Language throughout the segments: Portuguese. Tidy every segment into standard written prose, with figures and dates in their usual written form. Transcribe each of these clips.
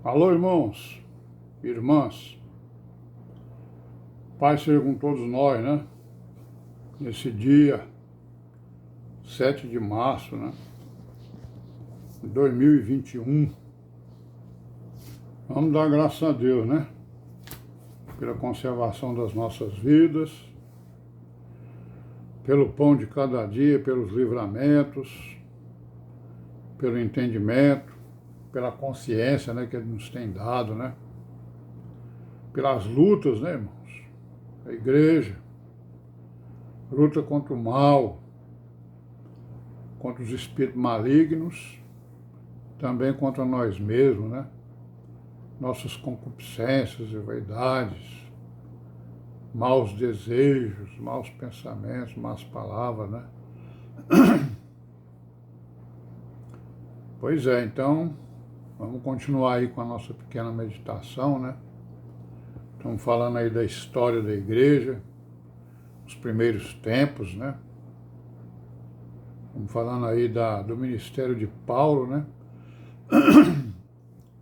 Alô, irmãos, irmãs, Paz seja com todos nós, né? Nesse dia 7 de março, né? De 2021. Vamos dar graças a Deus, né? Pela conservação das nossas vidas, pelo pão de cada dia, pelos livramentos, pelo entendimento, pela consciência, né, que Ele nos tem dado, né? Pelas lutas, né, irmãos? A igreja luta contra o mal, contra os espíritos malignos, também contra nós mesmos, né? Nossas concupiscências e vaidades, maus desejos, maus pensamentos, más palavras, né? Pois é, então, vamos continuar aí com a nossa pequena meditação, né? Estamos falando aí da história da igreja, os primeiros tempos, né? Estamos falando aí do ministério de Paulo, né?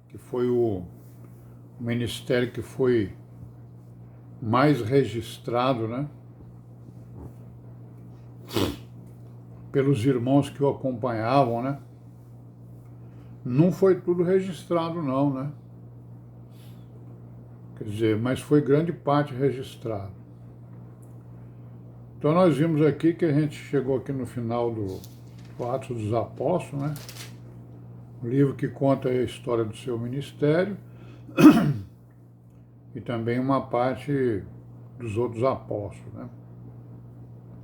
Que foi o ministério que foi mais registrado, né? Pelos irmãos que o acompanhavam, né? Não foi tudo registrado não, né? Quer dizer, mas foi grande parte registrado. Então nós vimos aqui que a gente chegou aqui no final do Atos dos Apóstolos, né? Um livro que conta a história do seu ministério e também uma parte dos outros apóstolos, né?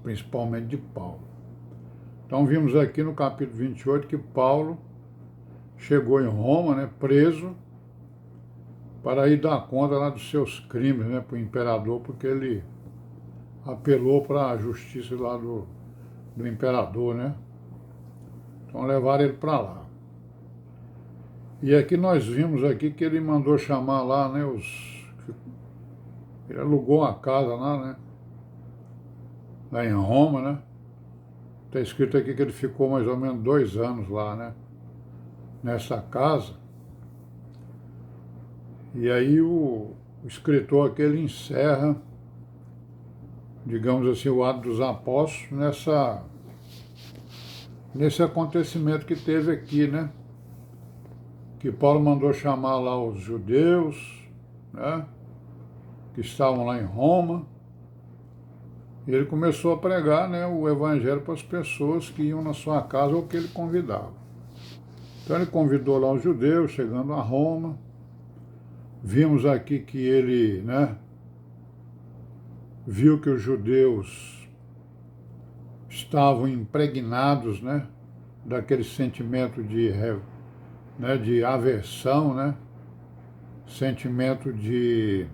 Principalmente de Paulo. Então vimos aqui no capítulo 28 que Paulo chegou em Roma, né, preso, para ir dar conta lá dos seus crimes, né, para o imperador, porque ele apelou para a justiça lá do imperador, né? Então levaram ele para lá. E aqui nós vimos aqui que ele mandou chamar lá, né, ele alugou uma casa lá, né, lá em Roma, né? Está escrito aqui que ele ficou mais ou menos 2 anos lá, né, nessa casa. E aí o escritor aqui, ele encerra, digamos assim, o Ato dos Apóstolos nesse acontecimento que teve aqui, né? Que Paulo mandou chamar lá os judeus, né? Que estavam lá em Roma. E ele começou a pregar, né, o evangelho para as pessoas que iam na sua casa ou que ele convidava. Então ele convidou lá os judeus, chegando a Roma. Vimos aqui que ele, né, viu que os judeus estavam impregnados, né, daquele sentimento de aversão, né, sentimento de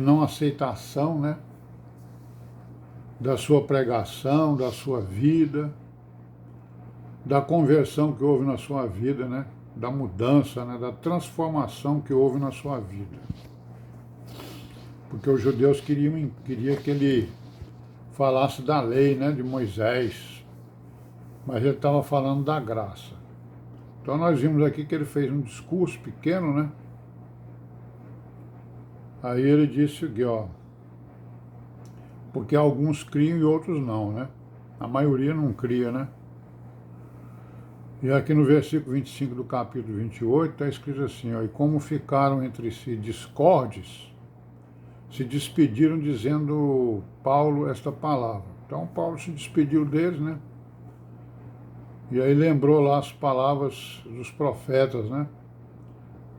não aceitação, né, da sua pregação, da sua vida, da conversão que houve na sua vida, né, da mudança, né, da transformação que houve na sua vida. Porque os judeus queriam que ele falasse da lei, né, de Moisés, mas ele estava falando da graça. Então nós vimos aqui que ele fez um discurso pequeno, né? Aí ele disse que, ó, porque alguns criam e outros não, né? A maioria não cria, né? E aqui no versículo 25 do capítulo 28 está escrito assim, ó, e como ficaram entre si discordes, se despediram dizendo Paulo esta palavra. Então Paulo se despediu deles, né? E aí lembrou lá as palavras dos profetas, né?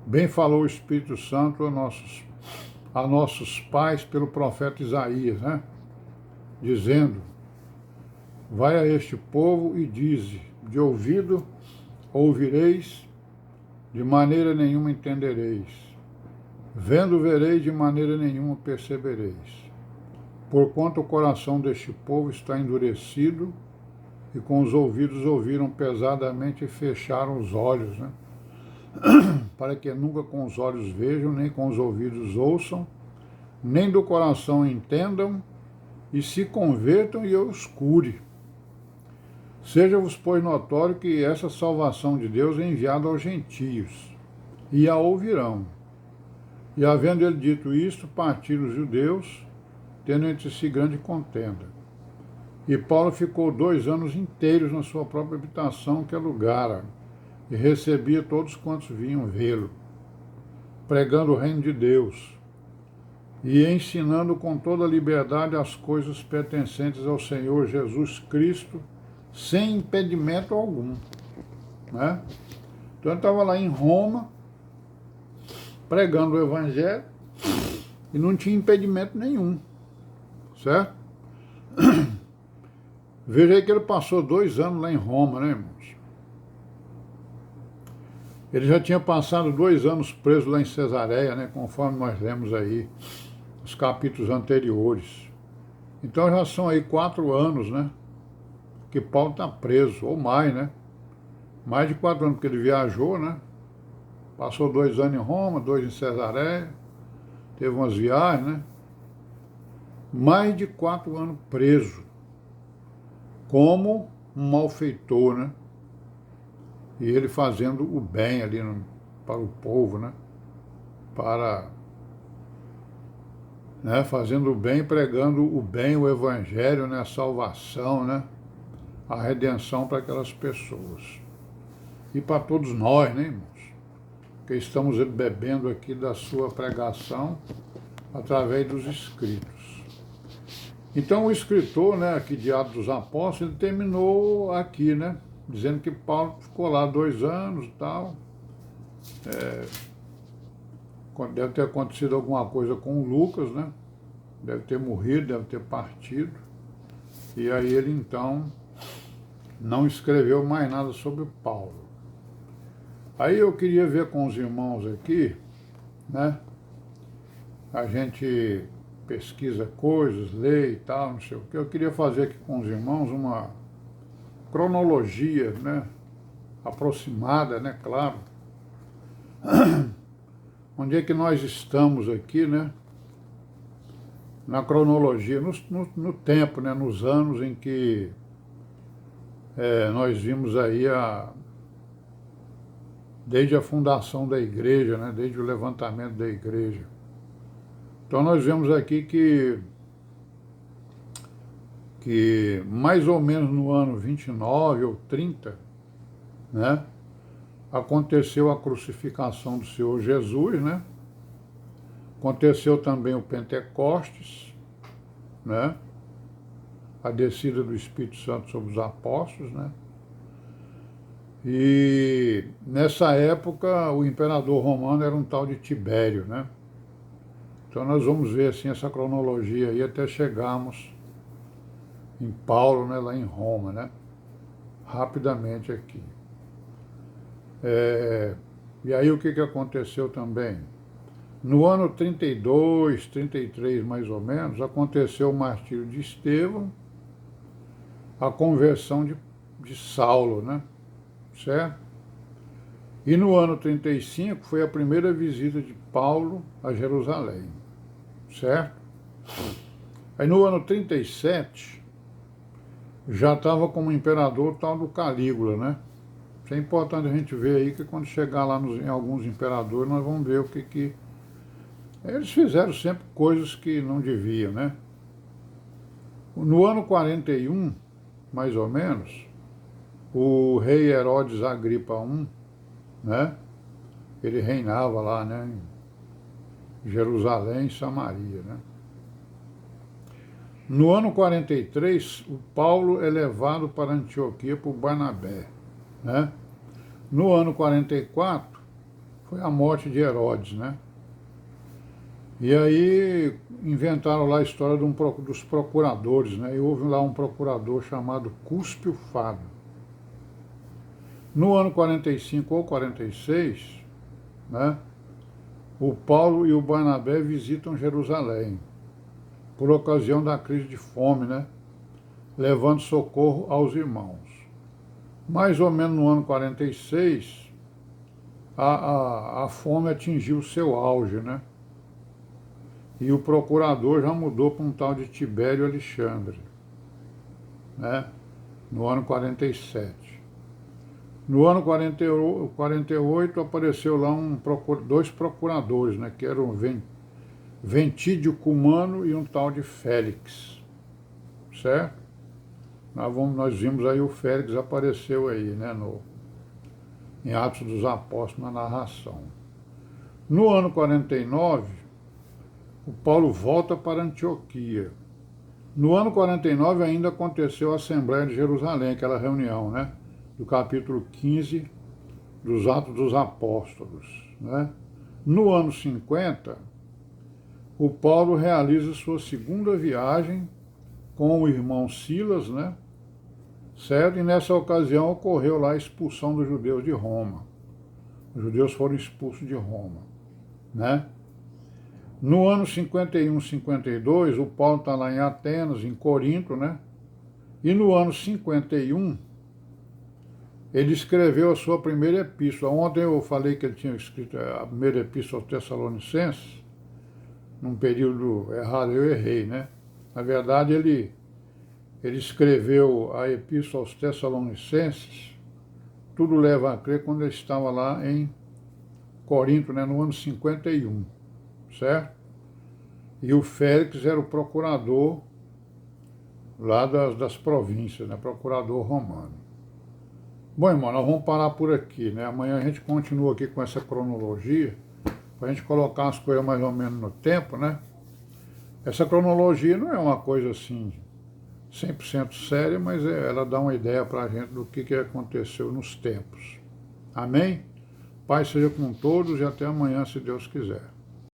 Bem falou o Espírito Santo a nossos pais pelo profeta Isaías, né? Dizendo, vai a este povo e dize, de ouvido ouvireis, de maneira nenhuma entendereis. Vendo vereis, de maneira nenhuma percebereis. Porquanto o coração deste povo está endurecido, e com os ouvidos ouviram pesadamente e fecharam os olhos, né? Para que nunca com os olhos vejam, nem com os ouvidos ouçam, nem do coração entendam, e se convertam e eu os cure. Seja-vos, pois, notório que essa salvação de Deus é enviada aos gentios, e a ouvirão. E havendo ele dito isto, partiram os judeus, tendo entre si grande contenda. E Paulo ficou 2 anos inteiros na sua própria habitação que alugara, e recebia todos quantos vinham vê-lo, pregando o reino de Deus, e ensinando com toda a liberdade as coisas pertencentes ao Senhor Jesus Cristo, sem impedimento algum. Né? Então ele estava lá em Roma, pregando o Evangelho, e não tinha impedimento nenhum. Certo? Veja aí que ele passou 2 anos lá em Roma, né, irmãos? Ele já tinha passado 2 anos preso lá em Cesareia, né, conforme nós lemos aí os capítulos anteriores. Então já são aí 4 anos, né, que Paulo está preso, ou mais, né? Mais de 4 anos, porque ele viajou, né? Passou 2 anos em Roma, 2 em Cesareia, teve umas viagens, né? Mais de 4 anos preso, como um malfeitor, né? E ele fazendo o bem ali para o povo, né? Fazendo o bem, pregando o bem, o evangelho, né? A salvação, né? A redenção para aquelas pessoas. E para todos nós, né, irmãos? Que estamos bebendo aqui da sua pregação através dos escritos. Então o escritor, né, aqui de Atos dos Apóstolos, ele terminou aqui, né? Dizendo que Paulo ficou lá 2 anos e tal. Deve ter acontecido alguma coisa com o Lucas, né? Deve ter morrido, deve ter partido. E aí ele então não escreveu mais nada sobre Paulo. Aí eu queria ver com os irmãos aqui, né? A gente pesquisa coisas, lê e tal, não sei o quê. Eu queria fazer aqui com os irmãos uma cronologia, né? Aproximada, né? Claro. Onde é que nós estamos aqui, né? Na cronologia, no tempo, né? Nos anos em que nós vimos aí desde a fundação da igreja, né? Desde o levantamento da igreja. Então nós vemos aqui que mais ou menos no ano 29 ou 30, né? Aconteceu a crucificação do Senhor Jesus, né? Aconteceu também o Pentecostes, né? A descida do Espírito Santo sobre os apóstolos, né? E nessa época o imperador romano era um tal de Tibério, né? Então nós vamos ver assim essa cronologia aí até chegarmos em Paulo, né? Lá em Roma, né? Rapidamente aqui. E aí o que aconteceu também? No ano 32, 33 mais ou menos, aconteceu o martírio de Estevão, a conversão de Saulo, né? Certo? E no ano 35 foi a primeira visita de Paulo a Jerusalém, certo? Aí no ano 37 já estava como imperador tal do Calígula, né? Isso é importante a gente ver aí, que quando chegar lá em alguns imperadores, nós vamos ver o que eles fizeram sempre coisas que não deviam, né? No ano 41, mais ou menos, o rei Herodes Agripa I, né? Ele reinava lá, né? Em Jerusalém e Samaria, né? No ano 43, o Paulo é levado para Antioquia por Barnabé, né? No ano 44, foi a morte de Herodes, né? E aí inventaram lá a história dos procuradores, né? E houve lá um procurador chamado Cúspio Fábio. No ano 45 ou 46, né? O Paulo e o Barnabé visitam Jerusalém, por ocasião da crise de fome, né? Levando socorro aos irmãos. Mais ou menos no ano 46, a fome atingiu o seu auge, né? E o procurador já mudou para um tal de Tibério Alexandre, né? no ano 47. No ano 48 apareceu lá dois procuradores, né, que eram Ventídio Cumano e um tal de Félix, certo? Nós vimos aí o Félix apareceu aí, né, em Atos dos Apóstolos, na narração. No ano 49, o Paulo volta para Antioquia. No ano 49 ainda aconteceu a Assembleia de Jerusalém, aquela reunião, né, do capítulo 15 dos Atos dos Apóstolos, né? No ano 50, o Paulo realiza sua segunda viagem com o irmão Silas, né? Certo? E nessa ocasião ocorreu lá a expulsão dos judeus de Roma. Os judeus foram expulsos de Roma, né? No ano 51, 52, o Paulo está lá em Atenas, em Corinto, né? E no ano 51, ele escreveu a sua primeira epístola. Ontem eu falei que ele tinha escrito a primeira epístola aos Tessalonicenses, num período errado, eu errei, né? Na verdade, ele escreveu a epístola aos Tessalonicenses, tudo leva a crer, quando ele estava lá em Corinto, né, no ano 51, certo? E o Félix era o procurador lá das províncias, né, procurador romano. Bom, irmão, nós vamos parar por aqui, né? Amanhã a gente continua aqui com essa cronologia, para a gente colocar as coisas mais ou menos no tempo, né? Essa cronologia não é uma coisa assim 100% séria, mas ela dá uma ideia para a gente do que aconteceu nos tempos. Amém? Paz seja com todos e até amanhã, se Deus quiser.